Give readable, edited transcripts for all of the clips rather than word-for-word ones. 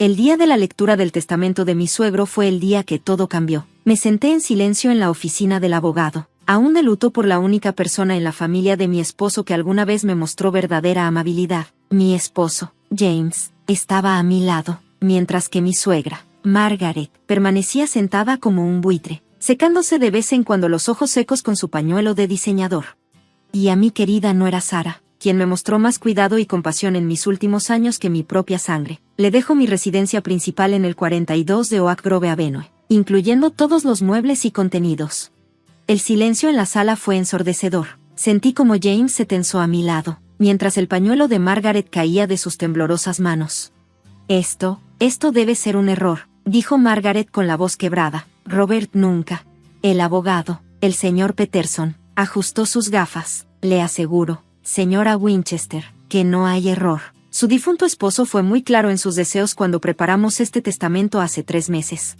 El día de la lectura del testamento de mi suegro fue el día que todo cambió. Me senté en silencio en la oficina del abogado, aún de luto por la única persona en la familia de mi esposo que alguna vez me mostró verdadera amabilidad. Mi esposo, James, estaba a mi lado, mientras que mi suegra, Margaret, permanecía sentada como un buitre, secándose de vez en cuando los ojos secos con su pañuelo de diseñador. Y a mi querida nuera Sara, quien me mostró más cuidado y compasión en mis últimos años que mi propia sangre, le dejo mi residencia principal en el 42 de Oak Grove Avenue, incluyendo todos los muebles y contenidos. El silencio en la sala fue ensordecedor. Sentí como James se tensó a mi lado, mientras el pañuelo de Margaret caía de sus temblorosas manos. Esto debe ser un error, dijo Margaret con la voz quebrada. Robert nunca. El abogado, el señor Peterson, ajustó sus gafas. Le aseguro, señora Winchester, que no hay error. Su difunto esposo fue muy claro en sus deseos cuando preparamos este testamento hace 3 meses.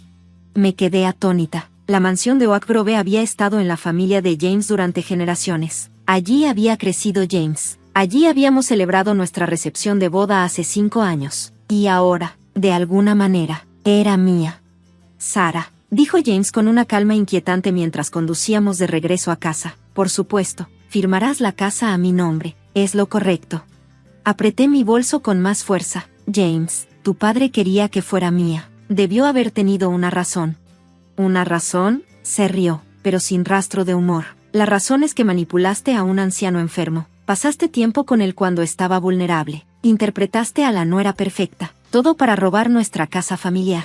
Me quedé atónita. La mansión de Oak Grove había estado en la familia de James durante generaciones. Allí había crecido James. Allí habíamos celebrado nuestra recepción de boda hace 5 años. Y ahora, de alguna manera, era mía. Sara, dijo James con una calma inquietante mientras conducíamos de regreso a casa. Por supuesto, firmarás la casa a mi nombre. Es lo correcto. Apreté mi bolso con más fuerza. James, tu padre quería que fuera mía. Debió haber tenido una razón. ¿Una razón? Se rió, pero sin rastro de humor. La razón es que manipulaste a un anciano enfermo. Pasaste tiempo con él cuando estaba vulnerable. Interpretaste a la nuera perfecta. Todo para robar nuestra casa familiar.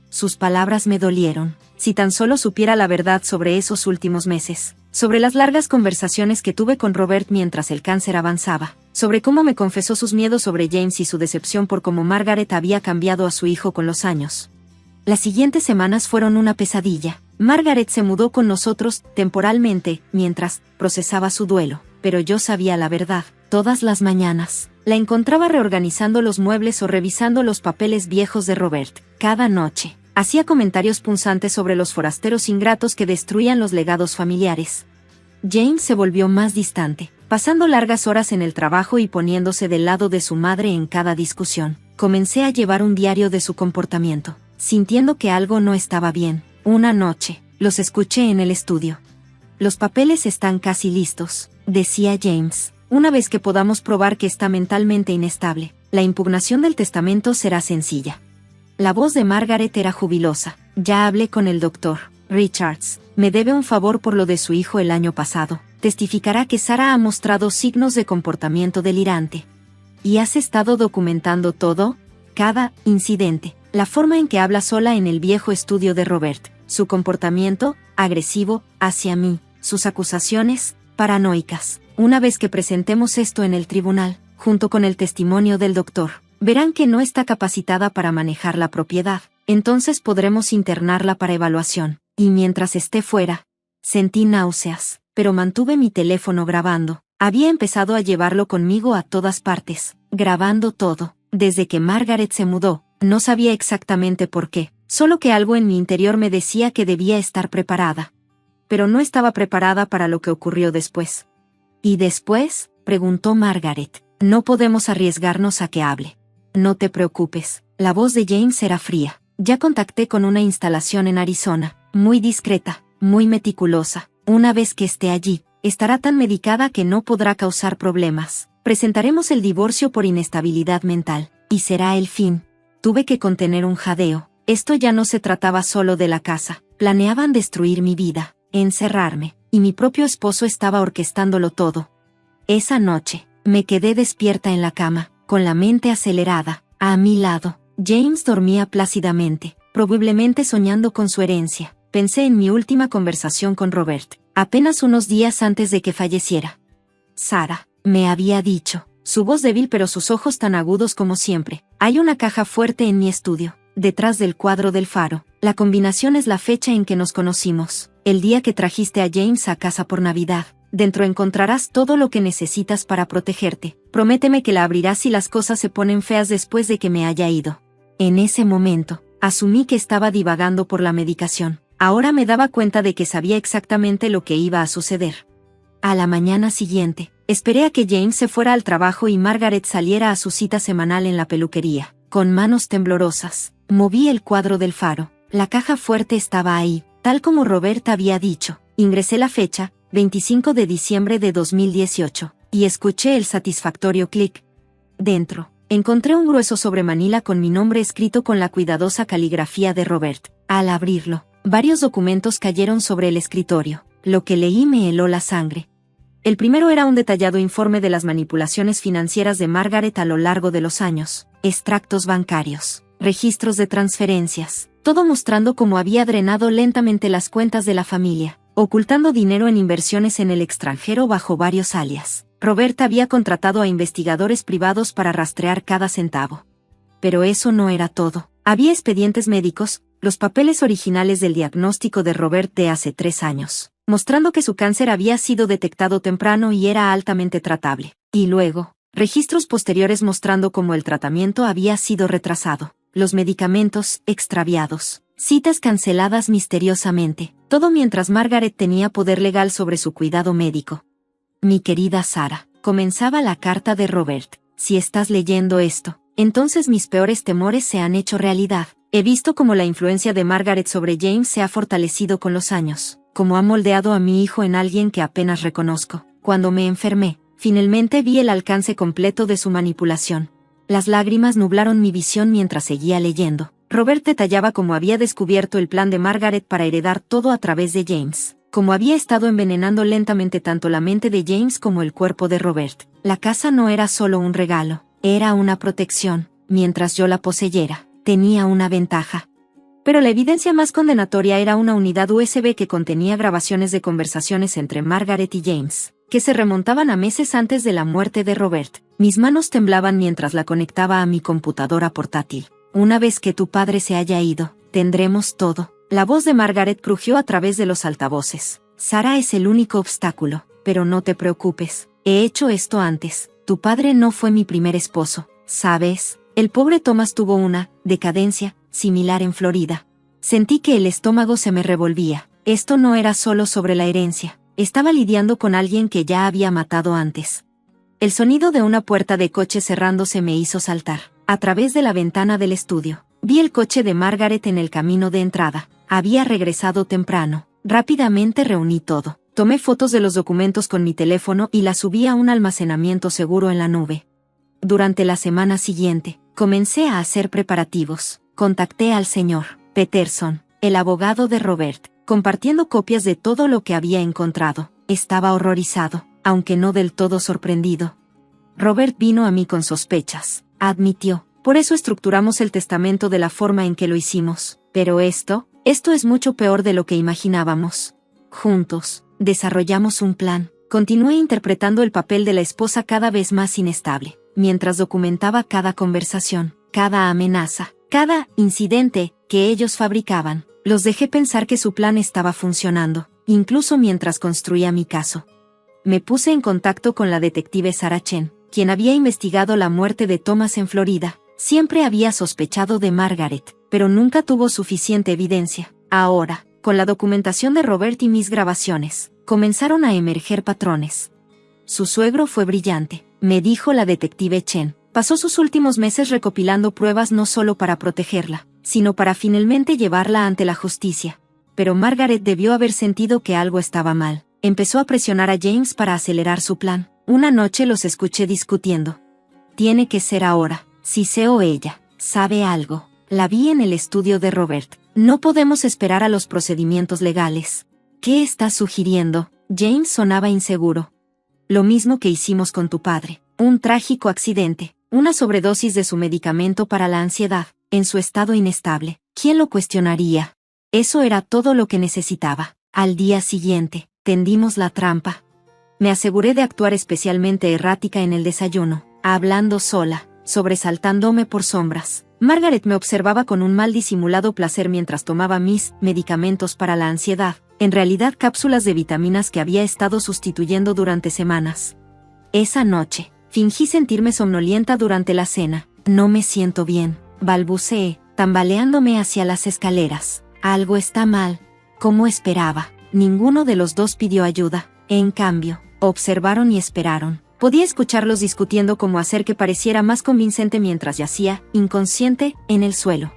Sus palabras me dolieron. Si tan solo supiera la verdad sobre esos últimos meses. Sobre las largas conversaciones que tuve con Robert mientras el cáncer avanzaba. Sobre cómo me confesó sus miedos sobre James y su decepción por cómo Margaret había cambiado a su hijo con los años. Las siguientes semanas fueron una pesadilla. Margaret se mudó con nosotros, temporalmente, mientras procesaba su duelo. Pero yo sabía la verdad. Todas las mañanas, la encontraba reorganizando los muebles o revisando los papeles viejos de Robert. Cada noche, hacía comentarios punzantes sobre los forasteros ingratos que destruían los legados familiares. James se volvió más distante, pasando largas horas en el trabajo y poniéndose del lado de su madre en cada discusión. Comencé a llevar un diario de su comportamiento, sintiendo que algo no estaba bien. Una noche, los escuché en el estudio. Los papeles están casi listos, decía James. Una vez que podamos probar que está mentalmente inestable, la impugnación del testamento será sencilla. La voz de Margaret era jubilosa. Ya hablé con el doctor Richards. Me debe un favor por lo de su hijo el año pasado. Testificará que Sara ha mostrado signos de comportamiento delirante. ¿Y has estado documentando todo? Cada incidente. La forma en que habla sola en el viejo estudio de Robert. Su comportamiento, agresivo, hacia mí. Sus acusaciones, paranoicas. Una vez que presentemos esto en el tribunal, junto con el testimonio del doctor, verán que no está capacitada para manejar la propiedad. Entonces podremos internarla para evaluación. Y mientras esté fuera, sentí náuseas, pero mantuve mi teléfono grabando. Había empezado a llevarlo conmigo a todas partes, grabando todo. Desde que Margaret se mudó, no sabía exactamente por qué, solo que algo en mi interior me decía que debía estar preparada. Pero no estaba preparada para lo que ocurrió después. ¿Y después?, preguntó Margaret. No podemos arriesgarnos a que hable. No te preocupes, la voz de James era fría. Ya contacté con una instalación en Arizona, muy discreta, muy meticulosa. Una vez que esté allí, estará tan medicada que no podrá causar problemas. Presentaremos el divorcio por inestabilidad mental, y será el fin. Tuve que contener un jadeo. Esto ya no se trataba solo de la casa. Planeaban destruir mi vida, encerrarme, y mi propio esposo estaba orquestándolo todo. Esa noche, me quedé despierta en la cama, con la mente acelerada. A mi lado, James dormía plácidamente, probablemente soñando con su herencia. Pensé en mi última conversación con Robert, apenas unos días antes de que falleciera. Sara, me había dicho, su voz débil pero sus ojos tan agudos como siempre. Hay una caja fuerte en mi estudio, detrás del cuadro del faro. La combinación es la fecha en que nos conocimos, el día que trajiste a James a casa por Navidad. Dentro encontrarás todo lo que necesitas para protegerte. Prométeme que la abrirás si las cosas se ponen feas después de que me haya ido. En ese momento, asumí que estaba divagando por la medicación. Ahora me daba cuenta de que sabía exactamente lo que iba a suceder. A la mañana siguiente, esperé a que James se fuera al trabajo y Margaret saliera a su cita semanal en la peluquería. Con manos temblorosas, moví el cuadro del faro. La caja fuerte estaba ahí, tal como Robert había dicho. Ingresé la fecha, 25 de diciembre de 2018, y escuché el satisfactorio clic. Dentro, encontré un grueso sobre manila con mi nombre escrito con la cuidadosa caligrafía de Robert. Al abrirlo, varios documentos cayeron sobre el escritorio. Lo que leí me heló la sangre. El primero era un detallado informe de las manipulaciones financieras de Margaret a lo largo de los años, extractos bancarios, registros de transferencias, todo mostrando cómo había drenado lentamente las cuentas de la familia, ocultando dinero en inversiones en el extranjero bajo varios alias. Robert había contratado a investigadores privados para rastrear cada centavo. Pero eso no era todo. Había expedientes médicos, los papeles originales del diagnóstico de Robert de hace 3 años, mostrando que su cáncer había sido detectado temprano y era altamente tratable. Y luego, registros posteriores mostrando cómo el tratamiento había sido retrasado, los medicamentos extraviados, citas canceladas misteriosamente, todo mientras Margaret tenía poder legal sobre su cuidado médico. Mi querida Sarah, comenzaba la carta de Robert. Si estás leyendo esto, entonces mis peores temores se han hecho realidad. He visto cómo la influencia de Margaret sobre James se ha fortalecido con los años, cómo ha moldeado a mi hijo en alguien que apenas reconozco. Cuando me enfermé, finalmente vi el alcance completo de su manipulación. Las lágrimas nublaron mi visión mientras seguía leyendo. Robert detallaba cómo había descubierto el plan de Margaret para heredar todo a través de James, cómo había estado envenenando lentamente tanto la mente de James como el cuerpo de Robert. La casa no era solo un regalo, era una protección. Mientras yo la poseyera, tenía una ventaja. Pero la evidencia más condenatoria era una unidad USB que contenía grabaciones de conversaciones entre Margaret y James, que se remontaban a meses antes de la muerte de Robert. Mis manos temblaban mientras la conectaba a mi computadora portátil. Una vez que tu padre se haya ido, tendremos todo. La voz de Margaret crujió a través de los altavoces. Sarah es el único obstáculo, pero no te preocupes. He hecho esto antes. Tu padre no fue mi primer esposo, ¿sabes? El pobre Thomas tuvo una decadencia similar en Florida. Sentí que el estómago se me revolvía. Esto no era solo sobre la herencia. Estaba lidiando con alguien que ya había matado antes. El sonido de una puerta de coche cerrándose me hizo saltar. A través de la ventana del estudio, vi el coche de Margaret en el camino de entrada. Había regresado temprano. Rápidamente reuní todo. Tomé fotos de los documentos con mi teléfono y las subí a un almacenamiento seguro en la nube. Durante la semana siguiente, comencé a hacer preparativos. Contacté al señor Peterson, el abogado de Robert, compartiendo copias de todo lo que había encontrado. Estaba horrorizado, aunque no del todo sorprendido. Robert vino a mí con sospechas, admitió. Por eso estructuramos el testamento de la forma en que lo hicimos. Pero esto es mucho peor de lo que imaginábamos. Juntos, desarrollamos un plan. Continué interpretando el papel de la esposa cada vez más inestable, mientras documentaba cada conversación, cada amenaza, cada incidente que ellos fabricaban. Los dejé pensar que su plan estaba funcionando, incluso mientras construía mi caso. Me puse en contacto con la detective Sarah Chen, quien había investigado la muerte de Thomas en Florida. Siempre había sospechado de Margaret, pero nunca tuvo suficiente evidencia. Ahora, con la documentación de Robert y mis grabaciones, comenzaron a emerger patrones. Su suegro fue brillante, me dijo la detective Chen. Pasó sus últimos meses recopilando pruebas no solo para protegerla, sino para finalmente llevarla ante la justicia. Pero Margaret debió haber sentido que algo estaba mal. Empezó a presionar a James para acelerar su plan. Una noche los escuché discutiendo. Tiene que ser ahora. Si sé o ella sabe algo. La vi en el estudio de Robert. No podemos esperar a los procedimientos legales. ¿Qué estás sugiriendo? James sonaba inseguro. Lo mismo que hicimos con tu padre. Un trágico accidente. Una sobredosis de su medicamento para la ansiedad, en su estado inestable. ¿Quién lo cuestionaría? Eso era todo lo que necesitaba. Al día siguiente, tendimos la trampa. Me aseguré de actuar especialmente errática en el desayuno, hablando sola, sobresaltándome por sombras. Margaret me observaba con un mal disimulado placer mientras tomaba mis medicamentos para la ansiedad, en realidad cápsulas de vitaminas que había estado sustituyendo durante semanas. Esa noche, fingí sentirme somnolienta durante la cena. No me siento bien, balbuceé, tambaleándome hacia las escaleras. Algo está mal. Como esperaba, ninguno de los dos pidió ayuda. En cambio, observaron y esperaron. Podía escucharlos discutiendo cómo hacer que pareciera más convincente mientras yacía, inconsciente, en el suelo.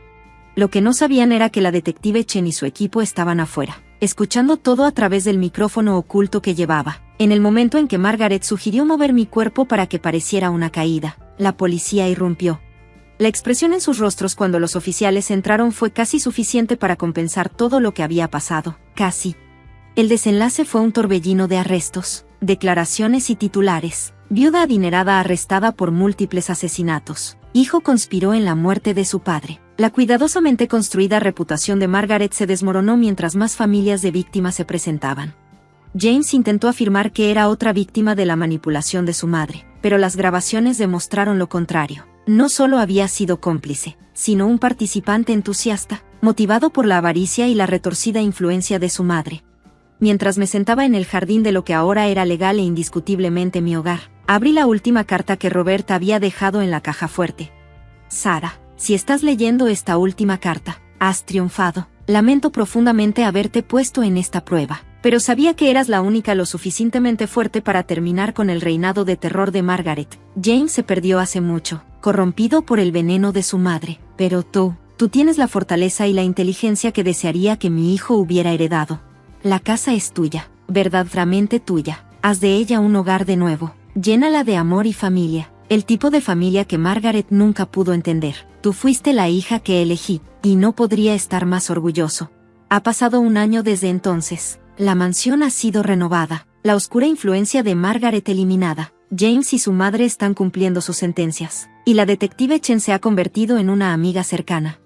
Lo que no sabían era que la detective Chen y su equipo estaban afuera, escuchando todo a través del micrófono oculto que llevaba. En el momento en que Margaret sugirió mover mi cuerpo para que pareciera una caída, la policía irrumpió. La expresión en sus rostros cuando los oficiales entraron fue casi suficiente para compensar todo lo que había pasado, casi. El desenlace fue un torbellino de arrestos, declaraciones y titulares. Viuda adinerada arrestada por múltiples asesinatos. Hijo conspiró en la muerte de su padre. La cuidadosamente construida reputación de Margaret se desmoronó mientras más familias de víctimas se presentaban. James intentó afirmar que era otra víctima de la manipulación de su madre, pero las grabaciones demostraron lo contrario. No solo había sido cómplice, sino un participante entusiasta, motivado por la avaricia y la retorcida influencia de su madre. Mientras me sentaba en el jardín de lo que ahora era legal e indiscutiblemente mi hogar, abrí la última carta que Robert había dejado en la caja fuerte. Sara, si estás leyendo esta última carta, has triunfado. Lamento profundamente haberte puesto en esta prueba, pero sabía que eras la única lo suficientemente fuerte para terminar con el reinado de terror de Margaret. James se perdió hace mucho, corrompido por el veneno de su madre, pero tú tienes la fortaleza y la inteligencia que desearía que mi hijo hubiera heredado. La casa es tuya, verdaderamente tuya. Haz de ella un hogar de nuevo. Llénala de amor y familia, el tipo de familia que Margaret nunca pudo entender. Tú fuiste la hija que elegí, y no podría estar más orgulloso. Ha pasado un año desde entonces. La mansión ha sido renovada, la oscura influencia de Margaret eliminada. James y su madre están cumpliendo sus sentencias, y la detective Chen se ha convertido en una amiga cercana.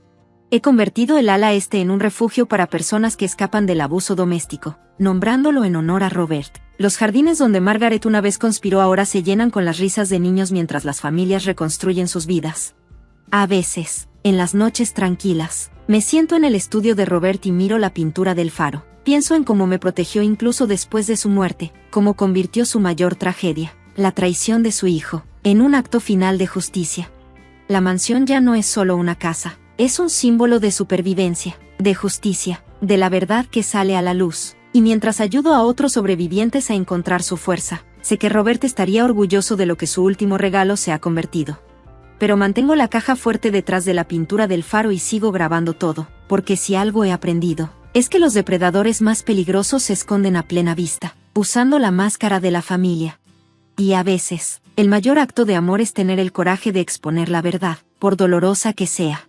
He convertido el ala este en un refugio para personas que escapan del abuso doméstico, nombrándolo en honor a Robert. Los jardines donde Margaret una vez conspiró ahora se llenan con las risas de niños mientras las familias reconstruyen sus vidas. A veces, en las noches tranquilas, me siento en el estudio de Robert y miro la pintura del faro. Pienso en cómo me protegió incluso después de su muerte, cómo convirtió su mayor tragedia, la traición de su hijo, en un acto final de justicia. La mansión ya no es solo una casa. Es un símbolo de supervivencia, de justicia, de la verdad que sale a la luz. Y mientras ayudo a otros sobrevivientes a encontrar su fuerza, sé que Robert estaría orgulloso de lo que su último regalo se ha convertido. Pero mantengo la caja fuerte detrás de la pintura del faro y sigo grabando todo, porque si algo he aprendido, es que los depredadores más peligrosos se esconden a plena vista, usando la máscara de la familia. Y a veces, el mayor acto de amor es tener el coraje de exponer la verdad, por dolorosa que sea.